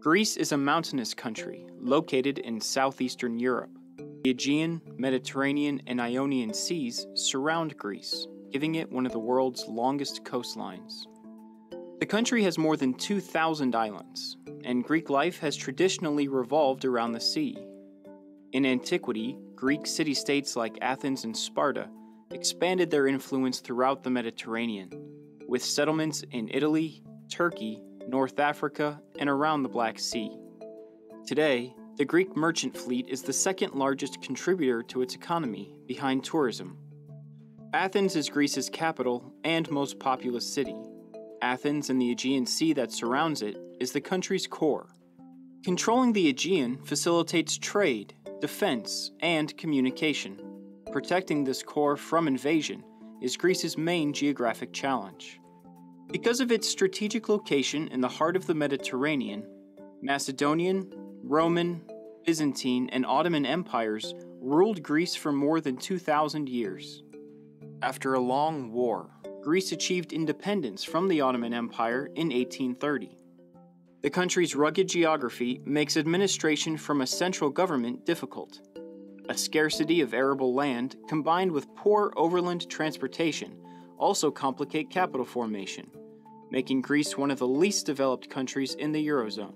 Greece is a mountainous country located in southeastern Europe. The Aegean, Mediterranean, and Ionian seas surround Greece, giving it one of the world's longest coastlines. The country has more than 2,000 islands, and Greek life has traditionally revolved around the sea. In antiquity, Greek city-states like Athens and Sparta expanded their influence throughout the Mediterranean, with settlements in Italy, Turkey, North Africa, and around the Black Sea. Today, the Greek merchant fleet is the second largest contributor to its economy, behind tourism. Athens is Greece's capital and most populous city. Athens and the Aegean Sea that surrounds it is the country's core. Controlling the Aegean facilitates trade, defense, and communication. Protecting this core from invasion is Greece's main geographic challenge. Because of its strategic location in the heart of the Mediterranean, Macedonian, Roman, Byzantine, and Ottoman empires ruled Greece for more than 2,000 years. After a long war, Greece achieved independence from the Ottoman Empire in 1830. The country's rugged geography makes administration from a central government difficult. A scarcity of arable land combined with poor overland transportation also complicate capital formation, making Greece one of the least developed countries in the Eurozone.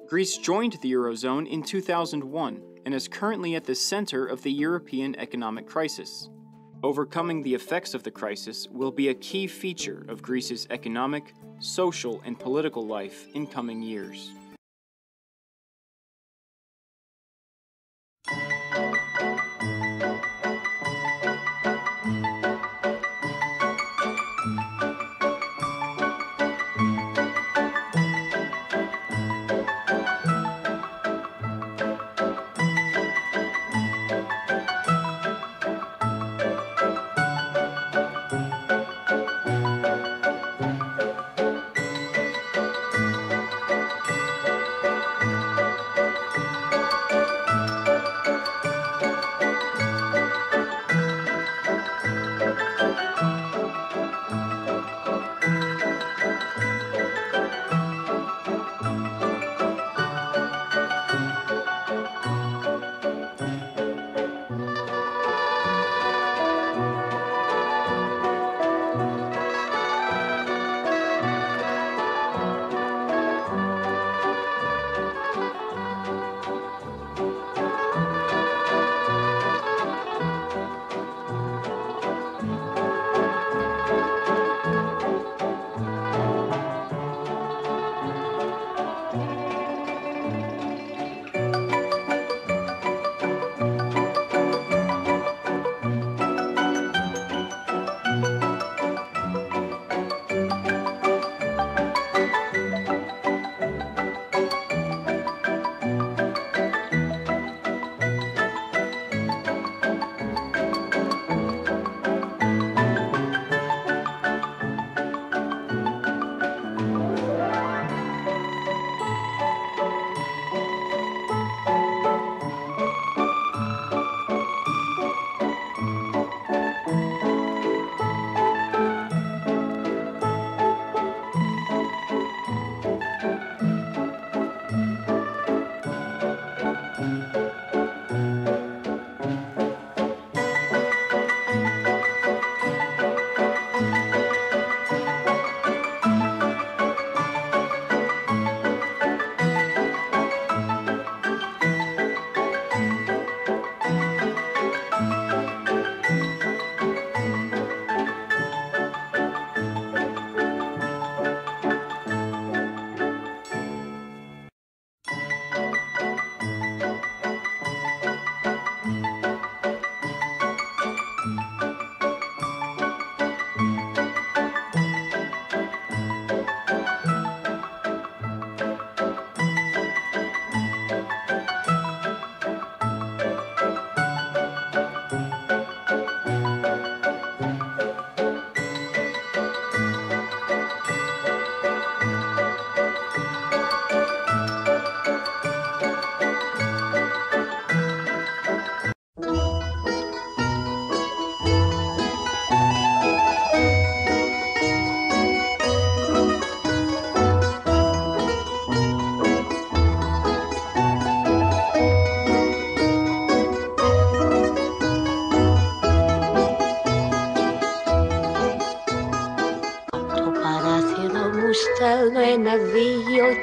Greece joined the Eurozone in 2001 and is currently at the center of the European economic crisis. Overcoming the effects of the crisis will be a key feature of Greece's economic, social, and political life in coming years.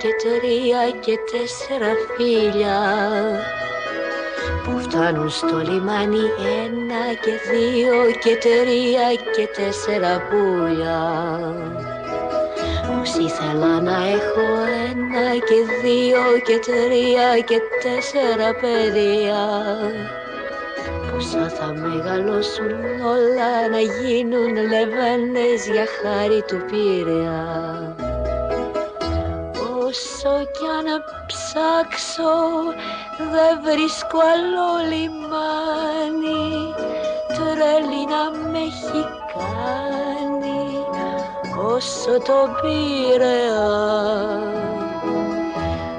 και 3 και 4 φίλια που φτάνουν στο λιμάνι 1 και 2 και 3 και 4 πουλιά. Πως ήθελα να έχω 1 και 2 και 3 και 4 παιδιά, πόσα θα μεγαλώσουν όλα να γίνουν λεβένες για χάρη του Πειραιά. Όσο κι αν ψάξω δεν βρίσκω άλλο λιμάνι, τρέλη να με έχει κάνει όσο το Πειραιά,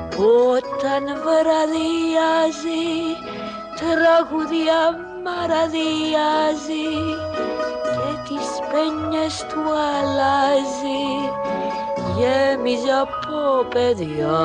που όταν βραδιάζει τραγουδιά μαραδιάζει και τις πένιες του αλλάζει, γέμιζε από παιδιά.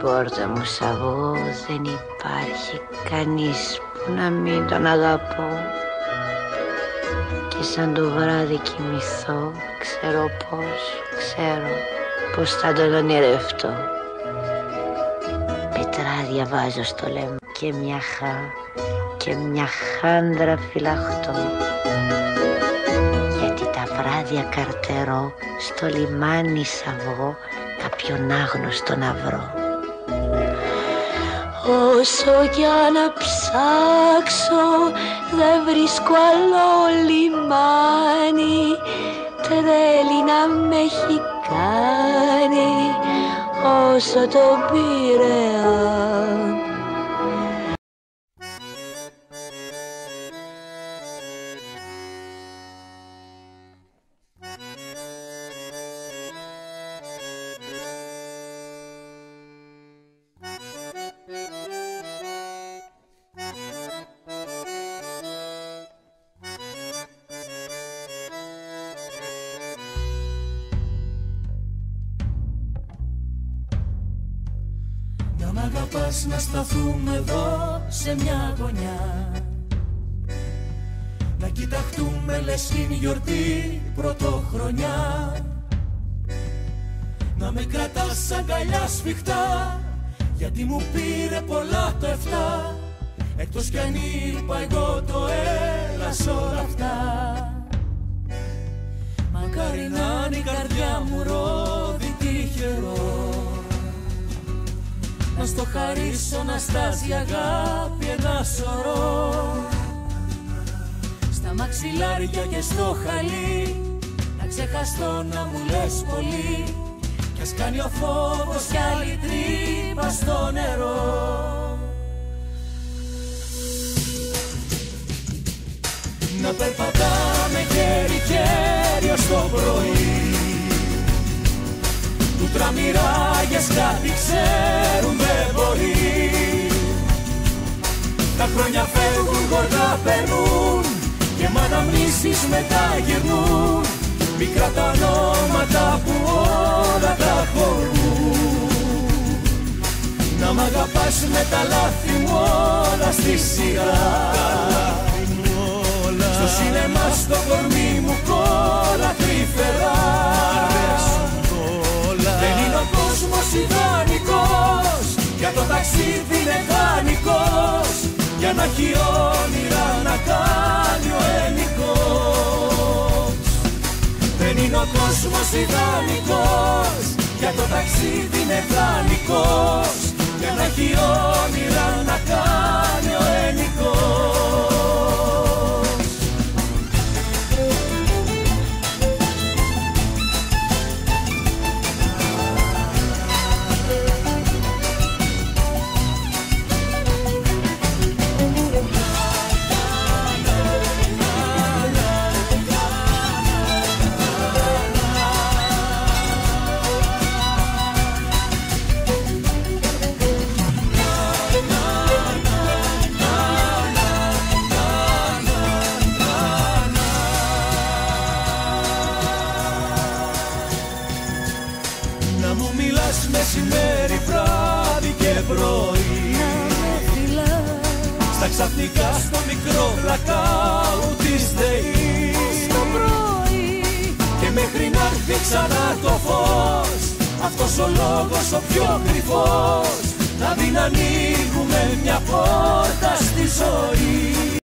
Πόρτα μου σ' βγω δεν υπάρχει κανείς που να μην τον αγαπώ, και σαν το βράδυ κοιμηθώ ξέρω πως θα τον ονειρευτώ. Πετράδια βάζω στο λαιμό και μια χάντρα φυλαχτώ, γιατί τα βράδια καρτερώ στο λιμάνι σ' κάποιον άγνωστο να βρω. Όσο κι αν ψάξω δεν βρίσκω άλλο λιμάνι, τρέλη να με έχει κάνει όσο το Πειραιά. Αγαπάς να σταθούμε εδώ σε μια γωνιά, να κοιταχτούμε λες είναι γιορτή πρωτοχρονιά, να με κρατάς αγκαλιά σφιχτά, γιατί μου πήρε πολλά το 7, εκτός κι αν είπα εγώ το έλα σ' όλα αυτά. Μακάρι να είναι η καρδιά μου ρόδι τυχερό, να στο χαρίσω να στάσει αγάπη ένα σωρό, στα μαξιλάρια και στο χαλί, να ξεχαστώ να μου λες πολύ, κι ας κάνει ο φόβος κι άλλη τρύπα στο νερό. Να περπατάμε χέρι-χέρι ως το πρωί, που τραμμυράγες κάτι ξέρουν δεν μπορεί. Τα χρόνια φεύγουν, γοργά περνούν και μ' αναμνήσεις μετά γυρνούν, μικρά τα ονόματα που όλα τα χωρούν. Να μ' αγαπάς με τα λάθη μου όλα στη σειρά, στο σινεμά στο κορμί μου κόλλα τρυφερά. Δεν είναι ο κόσμος ιδανικός, για το ταξίδι είναι δανεικός, για να έχει όνειρα να κάνει ο ελληνικός. Δεν είναι ο κόσμος ιδανικός, για το ταξίδι είναι δανεικός, για να έχει όνειρα να κάνει ο ελληνικός. ξαφνικά στο μικρό blackout της ΔΕΗ. Το πρωί Και μέχρι να έρθει ξανά το φως, αυτός ο λόγος ο πιο κρυφός, να μην ανοίγουμε μια πόρτα στη ζωή.